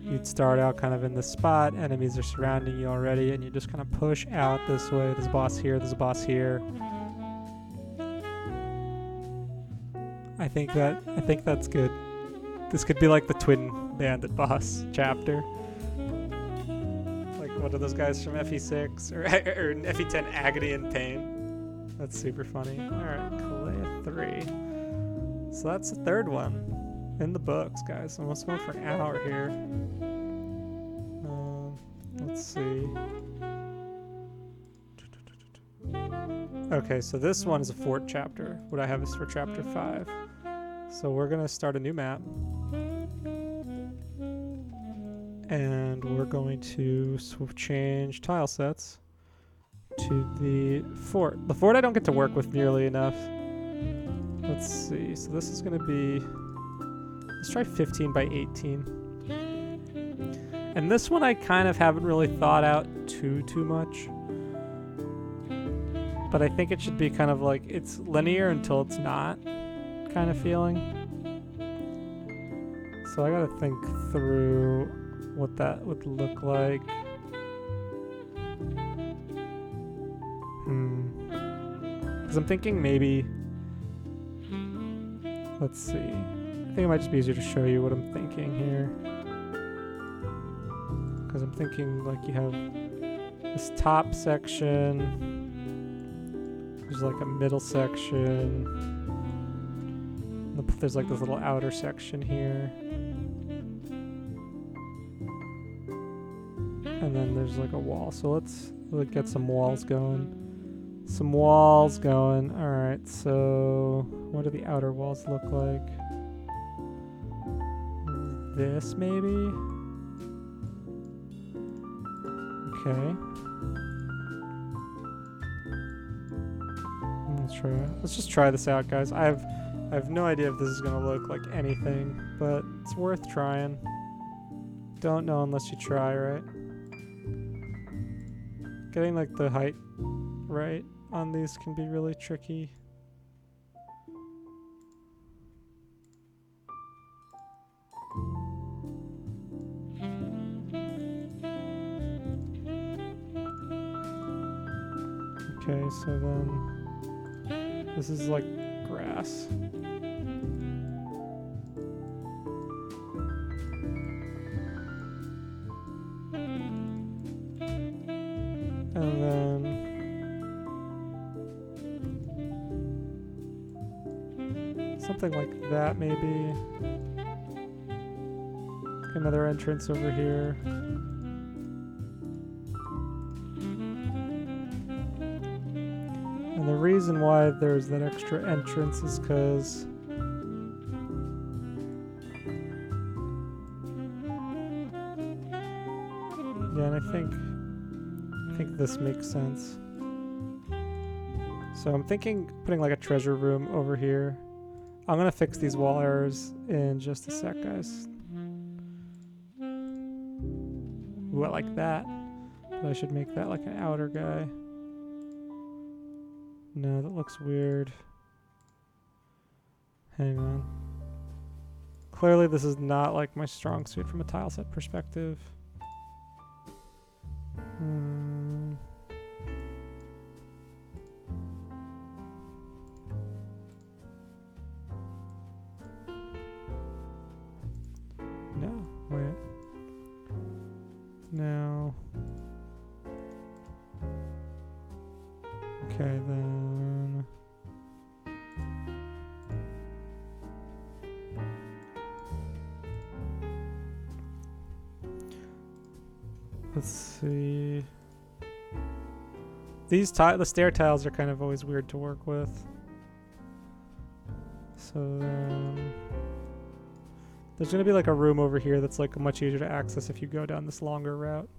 You'd start out kind of in this spot. Enemies are surrounding you already, and you just kind of push out this way. There's a boss here. There's a boss here. I think that's good. This could be like the Twin Bandit boss chapter. what are those guys from FE6 or FE10 Agony and Pain? That's super funny. Alright, Kalea 3. So that's the third one in the books, guys. Almost going for an hour here. Let's see. Okay, so this one is a fort chapter. What I have is for chapter 5. So we're going to start a new map. And we're going to change tile sets to the fort. The fort I don't get to work with nearly enough. Let's see. So this is going to be... Let's try 15 by 18. And this one I kind of haven't really thought out too much. But I think it should be kind of like it's linear until it's not kind of feeling. So I gotta think through what that would look like. Because I'm thinking maybe... Let's see. I think it might just be easier to show you what I'm thinking here. Because I'm thinking like you have this top section... There's like a middle section. There's like this little outer section here. And then there's like a wall. So let's get some walls going. Some walls going. Alright, so what do the outer walls look like? This maybe? Okay. Let's just try this out, guys. I have no idea if this is gonna look like anything, but it's worth trying. Don't know unless you try, right? Getting like the height right on these can be really tricky. Okay, so then this is like grass. And then something like that maybe. Another entrance over here. And the reason why there's that extra entrance is because yeah, and I think this makes sense. So I'm thinking putting like a treasure room over here. I'm gonna fix these wall errors in just a sec, guys. Ooh, I like that. But I should make that like an outer guy. No, that looks weird. Hang on. Clearly this is not like my strong suit from a tile set perspective. No, wait. No. Okay, then. Let's see. The stair tiles are kind of always weird to work with. So then there's going to be like a room over here that's like much easier to access if you go down this longer route.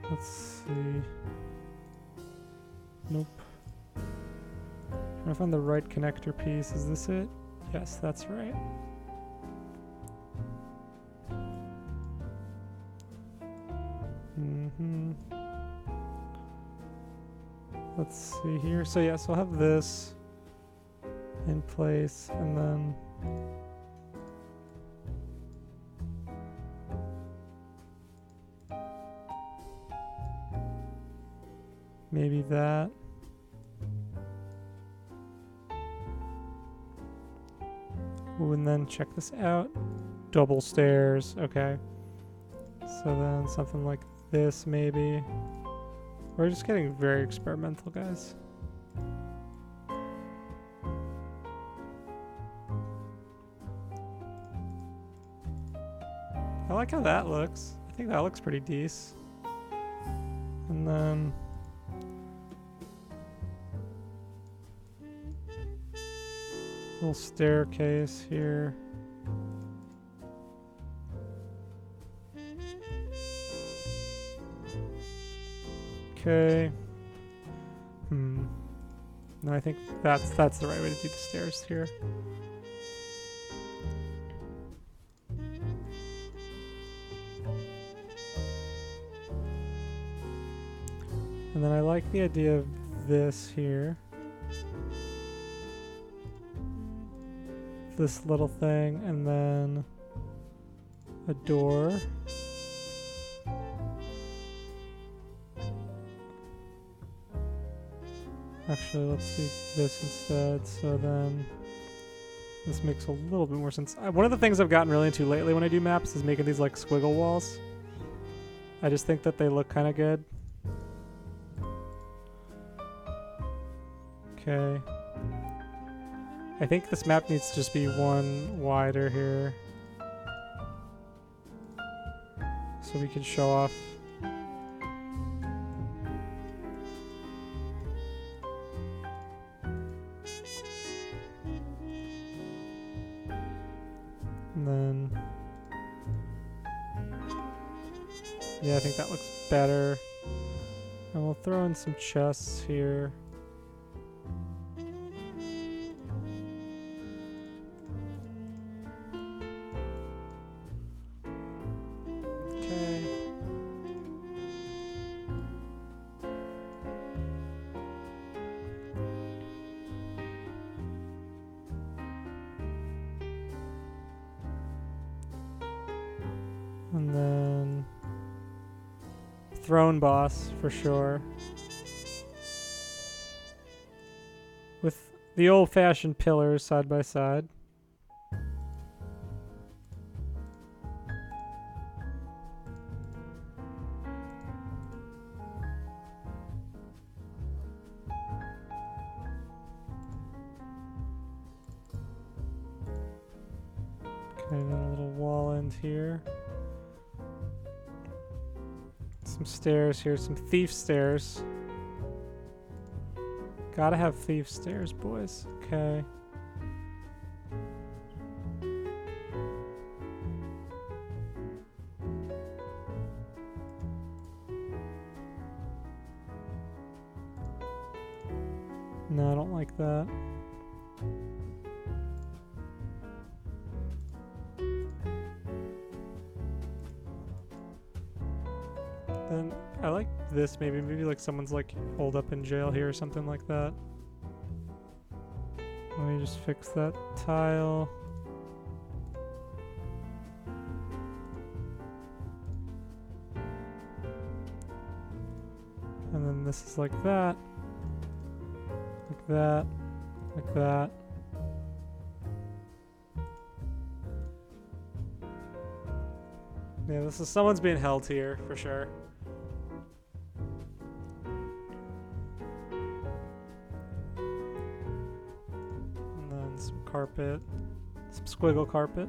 Let's see. Nope. Trying to find the right connector piece. Is this it? Yes, that's right. Let's see here. So yes, I'll have this in place, and then maybe that. Ooh, and then check this out. Double stairs. Okay. So then something like this maybe. We're just getting very experimental, guys. I like how that looks. I think that looks pretty decent. And then little staircase here. Okay. No, I think that's the right way to do the stairs here. And then I like the idea of this here. This little thing, and then a door. Actually, let's do this instead, so then this makes a little bit more sense. One of the things I've gotten really into lately when I do maps is making these like squiggle walls. I just think that they look kind of good. Okay. I think this map needs to just be one wider here. So we can show off. And then, yeah, I think that looks better. And we'll throw in some chests here. Okay. And then throne boss for sure. With the old-fashioned pillars side by side. Okay, then a little wall end here. Some stairs here, some thief stairs. Gotta have thief stairs, boys. Okay. No, I don't like that. Then I like this maybe like someone's like holed up in jail here or something like that. Let me just fix that tile. And then this is like that. Like that. Like that. Yeah, this is someone's being held here for sure. And then some carpet, some squiggle carpet.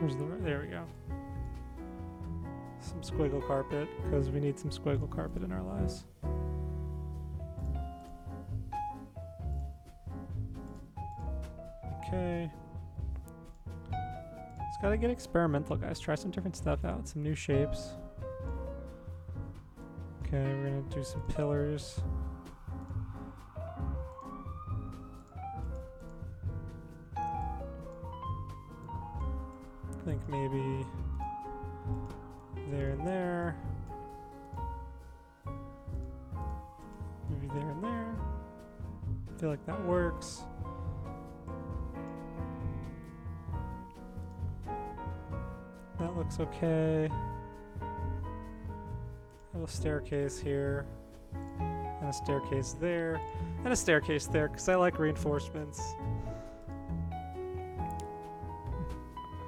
Where's the, there we go. Some squiggle carpet, because we need some squiggle carpet in our lives. Okay. Just gotta get experimental, guys. Try some different stuff out, some new shapes. Okay, we're gonna do some pillars. I think maybe there and there. Maybe there and there. I feel like that works. That looks okay. A little staircase here. And a staircase there, and a staircase there, because I like reinforcements.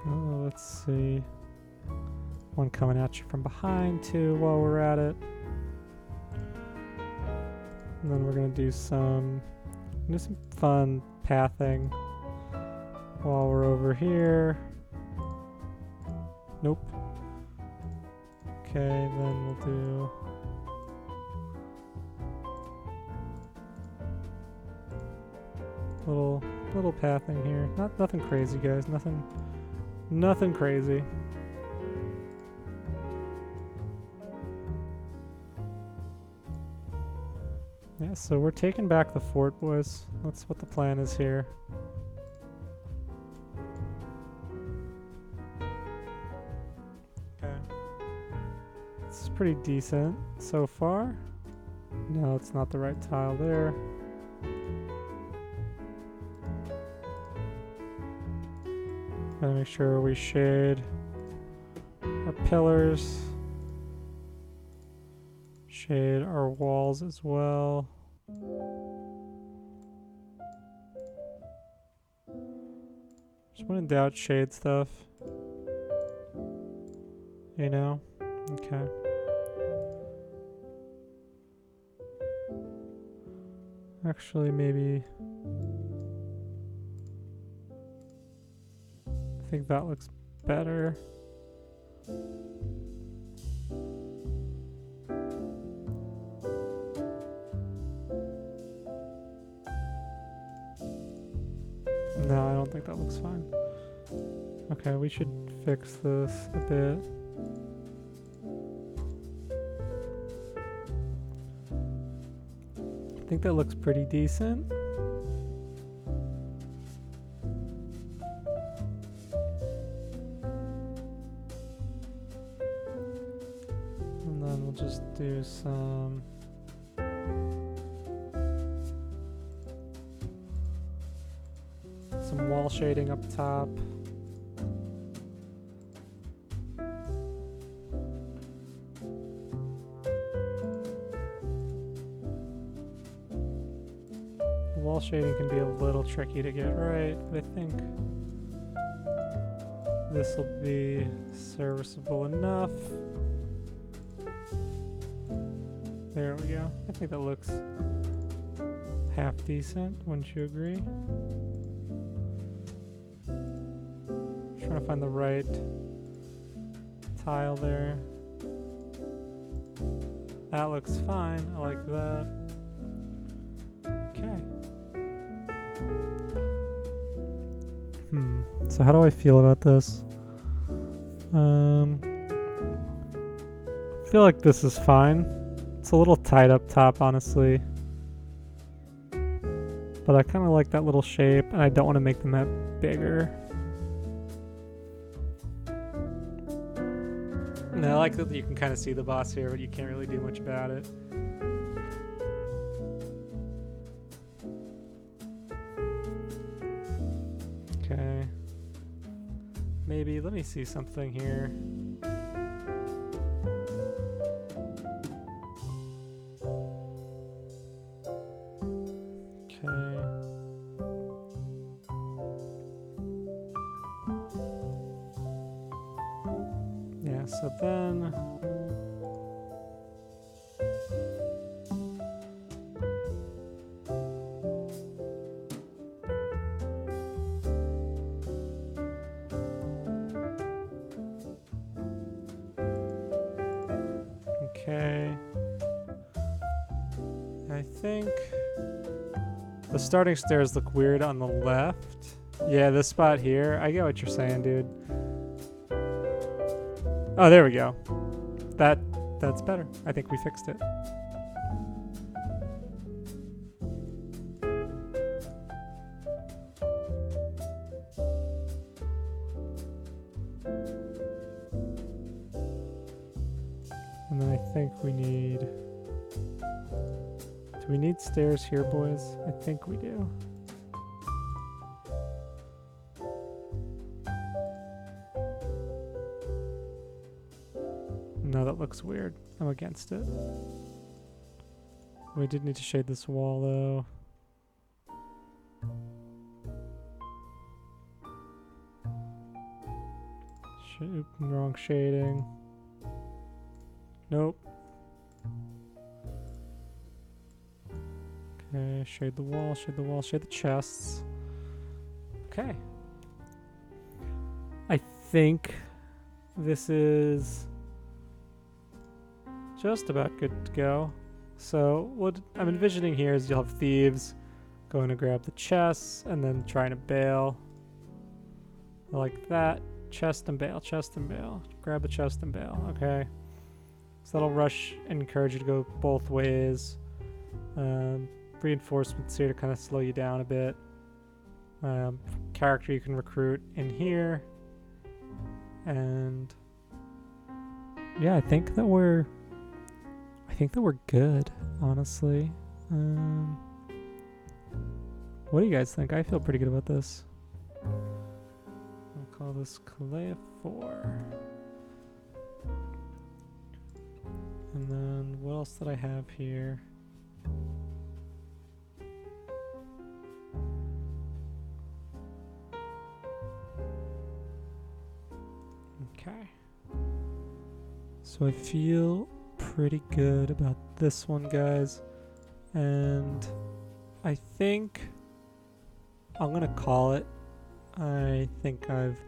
Oh, let's see. One coming at you from behind, too, while we're at it. And then we're going to do some fun pathing while we're over here. Nope. Okay, then we'll do... little pathing here. Nothing crazy, guys. Nothing crazy. Yeah, so we're taking back the fort, boys. That's what the plan is here. Okay. This is pretty decent so far. No, it's not the right tile there. Gotta make sure we shade our pillars. Shade our walls as well. Just when in doubt, shade stuff. You know? Okay. Actually, maybe... I think that looks better. No, I don't think that looks fine. Okay, we should fix this a bit. I think that looks pretty decent. And then we'll just do some... wall shading up top. Wall shading can be a little tricky to get right, but I think this will be serviceable enough. There we go. I think that looks half decent, wouldn't you agree? Trying to find the right tile there. That looks fine. I like that. Okay. So how do I feel about this? I feel like this is fine. It's a little tight up top, honestly. But I kind of like that little shape, and I don't want to make the map bigger. And I like that you can kind of see the boss here, but you can't really do much about it. Okay. Maybe, let me see something here. Okay. Yeah, so then... Okay. I think the starting stairs look weird on the left. Yeah, this spot here. I get what you're saying, dude. Oh, there we go. That's better. I think we fixed it. And then I think we need... Do we need stairs here, boys? I think we do. No, that looks weird. I'm against it. We did need to shade this wall though. Wrong shading. Nope. Okay, shade the wall, shade the wall, shade the chests. Okay. I think this is just about good to go. So what I'm envisioning here is you'll have thieves going to grab the chests and then trying to bail. Like that. Chest and bail, chest and bail. Grab the chest and bail. Okay. So that'll rush and encourage you to go both ways. Reinforcements here to kind of slow you down a bit. Character you can recruit in here. And yeah, I think that we're good, honestly. What do you guys think? I feel pretty good about this. I'll call this Kalea 4. And then what else did I have here? Okay. So I feel pretty good about this one, guys. And I think I'm gonna call it. I think I've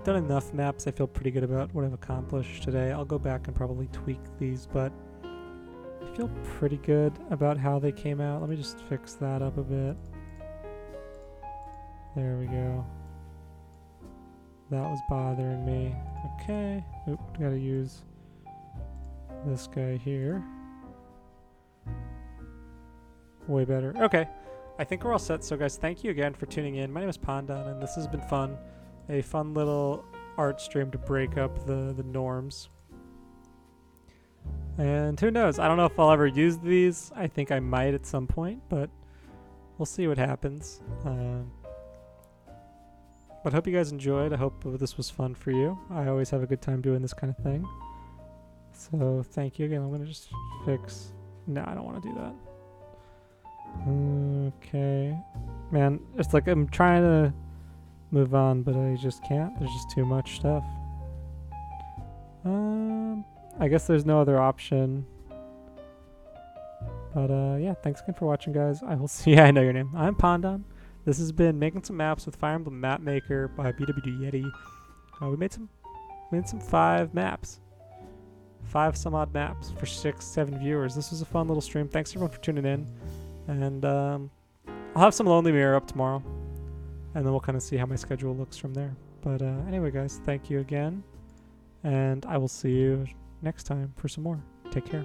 done enough maps. I feel pretty good about what I've accomplished today. I'll go back and probably tweak these, but I feel pretty good about how they came out. Let me just fix that up a bit. There we go. That was bothering me. Okay. Oop, gotta use this guy here. Way better. Okay. I think we're all set. So guys, thank you again for tuning in. My name is Pandan, and this has been fun. A fun little art stream to break up the norms. And who knows? I don't know if I'll ever use these. I think I might at some point, but we'll see what happens. But hope you guys enjoyed. I hope this was fun for you. I always have a good time doing this kind of thing. So thank you again. I'm going to just fix... No, I don't want to do that. Okay. Man, it's like I'm trying to move on, but I just can't. There's just too much stuff. I guess there's no other option. But yeah, thanks again for watching, guys. I will see. Yeah, I know your name. I'm Pandan. This has been Making Some Maps with Fire Emblem Map Maker by BWD Yeti. We made some 5 maps. 5 some odd maps for 6-7 viewers. This was a fun little stream. Thanks everyone for tuning in. And I'll have some Lonely Mirror up tomorrow. And then we'll kind of see how my schedule looks from there. But anyway, guys, thank you again. And I will see you next time for some more. Take care.